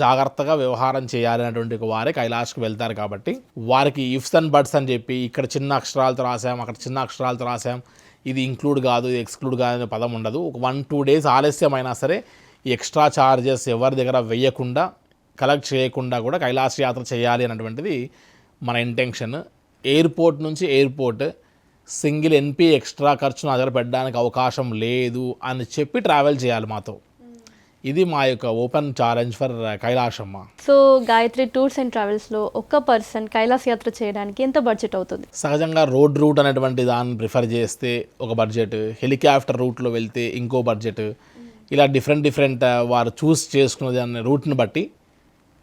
జాగ్రత్తగా వ్యవహారం చేయాలనేటువంటి ఒక వారే కైలాష్కి వెళ్తారు. కాబట్టి వారికి ఇఫ్స్ అండ్ బట్స్ అని చెప్పి ఇక్కడ చిన్న అక్షరాలతో రాసాం, అక్కడ చిన్న అక్షరాలతో రాసాం, ఇది ఇంక్లూడ్ కాదు, ఇది ఎక్స్క్లూడ్ కాదు అనే పదం ఉండదు. ఒక 1-2 డేస్ ఆలస్యమైనా సరే ఎక్స్ట్రా ఛార్జెస్ ఎవరి దగ్గర వేయకుండా, కలెక్ట్ చేయకుండా కూడా కైలాస యాత్ర చేయాలి అన్నటువంటిది మన ఇంటెన్షన్. ఎయిర్పోర్ట్ నుంచి ఎయిర్పోర్ట్ సింగిల్ NP ఎక్స్ట్రా ఖర్చు నా దగ్గర పెట్టడానికి అవకాశం లేదు అని చెప్పి ట్రావెల్ చేయాలి మాతో. ఇది మా యొక్క ఓపెన్ ఛాలెంజ్ ఫర్ కైలాసమ్మ. సో గాయత్రి టూర్స్ అండ్ ట్రావెల్స్లో ఒక్క పర్సన్ కైలాస యాత్ర చేయడానికి ఎంత బడ్జెట్ అవుతుంది? సహజంగా రోడ్ రూట్ అనేటువంటి దాన్ని ప్రిఫర్ చేస్తే ఒక బడ్జెట్, హెలికాప్టర్ రూట్లో వెళ్తే ఇంకో బడ్జెట్, ఇలా డిఫరెంట్ వారు చూస్ చేసుకున్న దాని రూట్ని బట్టి,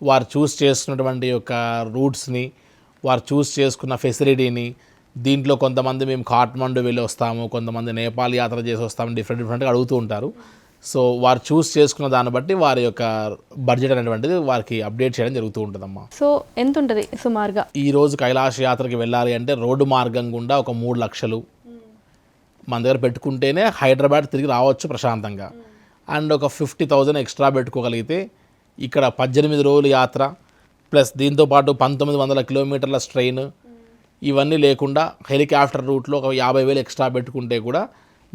వారు చూస్ చేసుకున్నటువంటి యొక్క రూట్స్ని, వారు చూస్ చేసుకున్న ఫెసిలిటీని, దీంట్లో కొంతమంది మేము కాఠ్మండు వెళ్ళి వస్తాము, కొంతమంది నేపాల్ యాత్ర చేసి వస్తాము, డిఫరెంట్గా అడుగుతూ ఉంటారు. సో వారు చూస్ చేసుకున్న దాన్ని బట్టి వారి యొక్క బడ్జెట్ అనేటువంటిది వారికి అప్డేట్ చేయడం జరుగుతూ ఉంటుందమ్మా. సో ఎంత ఉంటుంది సుమారుగా? ఈరోజు కైలాస యాత్రకి వెళ్ళాలి అంటే రోడ్డు మార్గం గుండా ఒక 3 లక్షలు మన దగ్గర పెట్టుకుంటేనే హైదరాబాద్ తిరిగి రావచ్చు ప్రశాంతంగా. అండ్ ఒక 50,000 ఎక్స్ట్రా పెట్టుకోగలిగితే ఇక్కడ 18 రోజుల యాత్ర ప్లస్ దీంతోపాటు 1900 కిలోమీటర్ల స్ట్రెయిన్, ఇవన్నీ లేకుండా హెలికాప్టర్ రూట్లో ఒక 50,000 ఎక్స్ట్రా పెట్టుకుంటే కూడా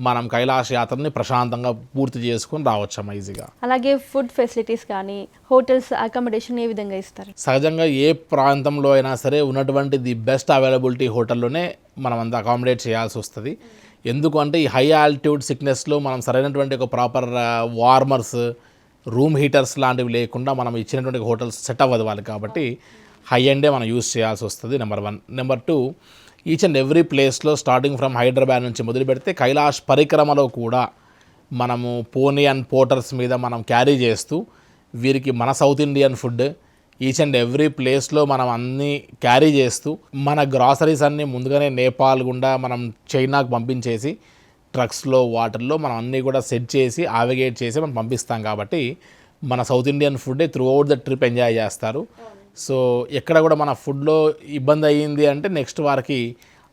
మనం కైలాస యాత్రని ప్రశాంతంగా పూర్తి చేసుకొని రావచ్చమ్మా ఈజీగా. అలాగే ఫుడ్ ఫెసిలిటీస్ కానీ, హోటల్స్, అకామిడేషన్ ఏ విధంగా ఇస్తారు? సహజంగా ఏ ప్రాంతంలో అయినా సరే ఉన్నటువంటి ది బెస్ట్ అవైలబిలిటీ హోటల్లోనే మనం అంతా అకామిడేట్ చేయాల్సి వస్తుంది. ఎందుకంటే ఈ హై ఆల్టిట్యూడ్ సిక్నెస్లో మనం సరైనటువంటి ఒక ప్రాపర్ వార్మర్స్, రూమ్ హీటర్స్ లాంటివి లేకుండా మనం ఇచ్చినటువంటి హోటల్స్ సెట్ అవ్వదు వాళ్ళకి. కాబట్టి హై ఎండే మనం యూస్ చేయాల్సి వస్తుంది, number 1. Number 2, each and every ప్లేస్లో స్టార్టింగ్ ఫ్రమ్ హైదరాబాద్ నుంచి మొదలు పెడితే కైలాష్ పరిక్రమలో కూడా మనము పోనీ అండ్ పోర్టర్స్ మీద మనం క్యారీ చేస్తూ వీరికి మన south Indian food each and every ప్లేస్లో మనం అన్నీ క్యారీ చేస్తూ మన గ్రాసరీస్ అన్నీ ముందుగానే నేపాల్ గుండా మనం చైనాకు పంపించేసి ట్రక్స్లో వాటర్లో మనం అన్నీ కూడా సెట్ చేసి ఆవిగేట్ చేసి మనం పంపిస్తాం. కాబట్టి మన సౌత్ ఇండియన్ ఫుడ్డే through out the trip enjoy చేస్తారు. సో ఎక్కడ కూడా మన ఫుడ్లో ఇబ్బంది అయ్యింది అంటే నెక్స్ట్ వారికి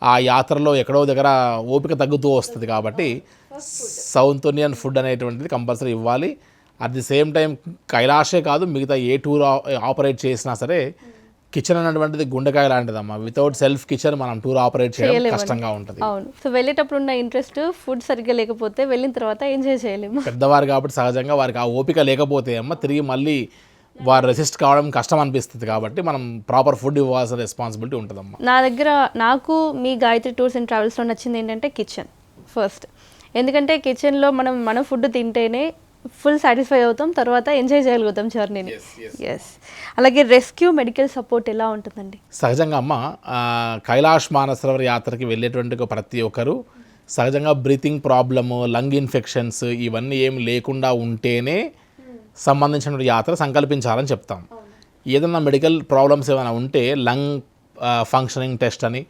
ఆ యాత్రలో ఎక్కడో దగ్గర ఓపిక తగ్గుతూ వస్తుంది కాబట్టి సౌత్ ఇండియన్ ఫుడ్ అనేటువంటిది కంపల్సరీ ఇవ్వాలి. అట్ ది సేమ్ టైం కైలాషే కాదు, మిగతా ఏ టూర్ ఆపరేట్ చేసినా సరే కిచెన్ అనేటువంటిది గుండెకాయ లాంటిదమ్మా. వితౌట్ సెల్ఫ్ కిచెన్ మనం టూర్ ఆపరేట్ చేయడం కష్టంగా ఉంటుంది. అవును. సో వెళ్ళేటప్పుడు ఉన్న ఇంట్రెస్ట్ ఫుడ్ సరిగ్గా లేకపోతే వెళ్ళిన తర్వాత ఎంజాయ్ చేయలేము. పెద్దవారు కాబట్టి సహజంగా వారికి ఆ ఓపిక లేకపోతే తిరిగి మళ్ళీ వారు రెసిస్ట్ కావడం కష్టం అనిపిస్తుంది. కాబట్టి మనం ప్రాపర్ ఫుడ్ ఇవ్వాల్సిన రెస్పాన్సిబిలిటీ ఉంటుందమ్మా. నా దగ్గర నాకు మీ గాయత్రి టూర్స్ అండ్ ట్రావెల్స్లో నచ్చింది ఏంటంటే కిచెన్ ఫస్ట్. ఎందుకంటే కిచెన్లో మన ఫుడ్ తింటేనే ఫుల్ సాటిస్ఫై అవుతాం, తర్వాత ఎంజాయ్ చేయగలుగుతాం జర్నీని. ఎస్. అలాగే రెస్క్యూ మెడికల్ సపోర్ట్ ఎలా ఉంటుందండి? సహజంగా అమ్మ కైలాష్ మానసరోవర్ యాత్రకి వెళ్ళేటువంటి ప్రతి ఒక్కరు సహజంగా బ్రీతింగ్ ప్రాబ్లము, లంగ్ ఇన్ఫెక్షన్స్ ఇవన్నీ ఏం లేకుండా ఉంటేనే సంబంధించిన యాత్ర సంకల్పించాలని చెప్తాం. ఏదైనా మెడికల్ ప్రాబ్లమ్స్ ఏమైనా ఉంటే లంగ్ ఫంక్షనింగ్ టెస్ట్ అని,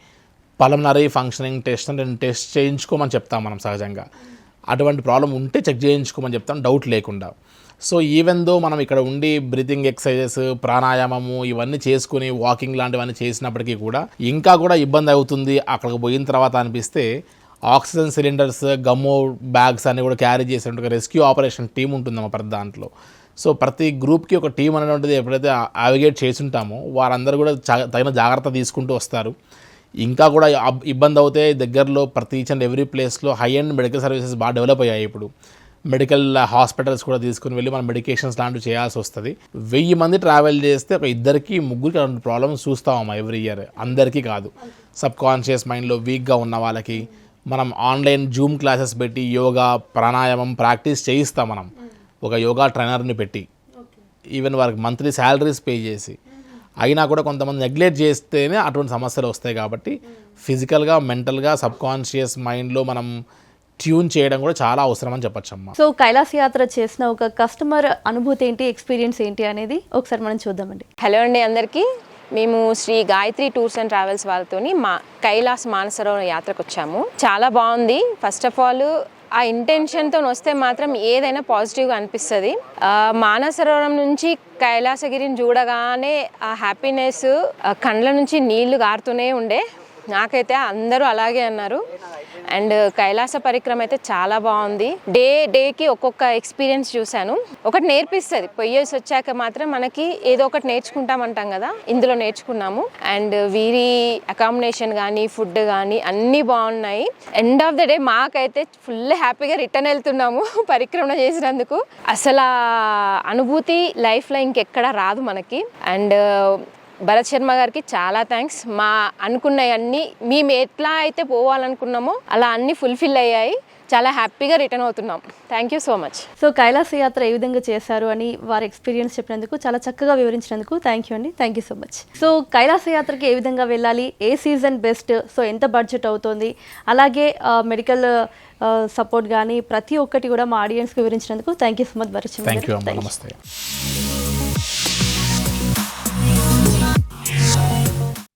పల్మనరీ ఫంక్షనింగ్ టెస్ట్ అని 2 టెస్ట్ చేయించుకోమని చెప్తాం మనం. సహజంగా అటువంటి ప్రాబ్లం ఉంటే చెక్ చేయించుకోమని చెప్తాం, డౌట్ లేకుండా. సో ఈవెన్ దో మనం ఇక్కడ ఉండి బ్రీతింగ్ ఎక్సర్సైజెస్, ప్రాణాయామము ఇవన్నీ చేసుకుని వాకింగ్ లాంటివన్నీ చేసినప్పటికీ కూడా ఇంకా కూడా ఇబ్బంది అవుతుంది అక్కడికి పోయిన తర్వాత అనిపిస్తే ఆక్సిజన్ సిలిండర్స్, గమ్మో బ్యాగ్స్ అన్నీ కూడా క్యారీ చేసేటువంటి రెస్క్యూ ఆపరేషన్ టీం ఉంటుందమ్మా ప్రతి దాంట్లో. సో ప్రతి గ్రూప్కి ఒక టీం అనేటువంటిది ఎప్పుడైతే అవిగేట్ చేసి ఉంటామో వారందరూ కూడా తగిన జాగ్రత్త తీసుకుంటూ వస్తారు. ఇంకా కూడా ఇబ్బంది అవుతే దగ్గరలో ప్రతి ఈచ్ అండ్ ఎవ్రీ ప్లేస్లో హై అండ్ మెడికల్ సర్వీసెస్ బాగా డెవలప్ అయ్యాయి. ఇప్పుడు మెడికల్ హాస్పిటల్స్ కూడా తీసుకుని వెళ్ళి మనం మెడికేషన్స్ లాంటివి చేయాల్సి వస్తుంది. 1000 మంది ట్రావెల్ చేస్తే ఒక 2-3 అలాంటి ప్రాబ్లమ్స్ చూస్తామమ్మా ఎవ్రీ ఇయర్. అందరికీ కాదు, సబ్ కాన్షియస్ మైండ్లో వీక్గా ఉన్న వాళ్ళకి మనం ఆన్లైన్ జూమ్ క్లాసెస్ పెట్టి యోగా, ప్రాణాయామం ప్రాక్టీస్ చేయిస్తాం. మనం ఒక యోగా ట్రైనర్ని పెట్టి ఈవెన్ వారికి మంత్లీ శాలరీస్ పే చేసి, అయినా కూడా కొంతమంది నెగ్లెక్ట్ చేస్తేనే అటువంటి సమస్యలు వస్తాయి. కాబట్టి ఫిజికల్గా, మెంటల్గా, సబ్ కాన్షియస్ మైండ్లో మనం ట్యూన్ చేయడం కూడా చాలా అవసరం అని చెప్పొచ్చమ్మా. సో కైలాస యాత్ర చేసిన ఒక కస్టమర్ అనుభూతి ఏంటి, ఎక్స్పీరియన్స్ ఏంటి అనేది ఒకసారి మనం చూద్దామండి. హలో అండి అందరికీ. మేము Shri Gayatri tours and travels వాళ్ళతోని కైలాస్ మానసరోవర్ యాత్రకు వచ్చాము. చాలా బాగుంది. ఫస్ట్ ఆఫ్ ఆల్ ఆ ఇంటెన్షన్తో వస్తే మాత్రం ఏదైనా పాజిటివ్గా అనిపిస్తుంది. మానసరోవరం నుంచి కైలాసగిరిని చూడగానే ఆ హ్యాపీనెస్ కండ్ల నుంచి నీళ్లు గారుతూనే ఉండే. నాకైతే అందరూ అలాగే అన్నారు. అండ్ కైలాస పరిక్రమ అయితే చాలా బాగుంది. డేకి ఒక్కొక్క ఎక్స్పీరియన్స్ చూశాను. ఒకటి నేర్పిస్తుంది. పొయ్యేసి వచ్చాక మాత్రం మనకి ఏదో ఒకటి నేర్చుకుంటామంటాం కదా, ఇందులో నేర్చుకున్నాము. అండ్ వీరి అకామిడేషన్ కానీ, ఫుడ్ కానీ అన్నీ బాగున్నాయి. ఎండ్ ఆఫ్ ద డే మాకైతే ఫుల్ హ్యాపీగా రిటర్న్ వెళ్తున్నాము పరిక్రమణ చేసినందుకు. అసలు ఆ అనుభూతి లైఫ్లో ఇంకెక్కడా రాదు మనకి. అండ్ భరత్ శర్మ గారికి చాలా థ్యాంక్స్. మా అనుకున్నవన్నీ మేము ఎట్లా అయితే పోవాలనుకున్నామో అలా అన్నీ ఫుల్ఫిల్ అయ్యాయి. చాలా హ్యాపీగా రిటర్న్ అవుతున్నాం. Thank you so much. So Kailasa యాత్ర ఏ విధంగా చేశారు అని వారి ఎక్స్పీరియన్స్ చెప్పినందుకు, చాలా చక్కగా వివరించినందుకు థ్యాంక్ యూ అండి. Thank you so much. So Kailash యాత్రకి ఏ విధంగా వెళ్ళాలి, ఏ సీజన్ బెస్ట్, సో ఎంత బడ్జెట్ అవుతుంది, అలాగే మెడికల్ సపోర్ట్ కానీ ప్రతి ఒక్కటి కూడా మా ఆడియన్స్కి వివరించినందుకు thank you so much Bharat Sharma garu. నమస్తే.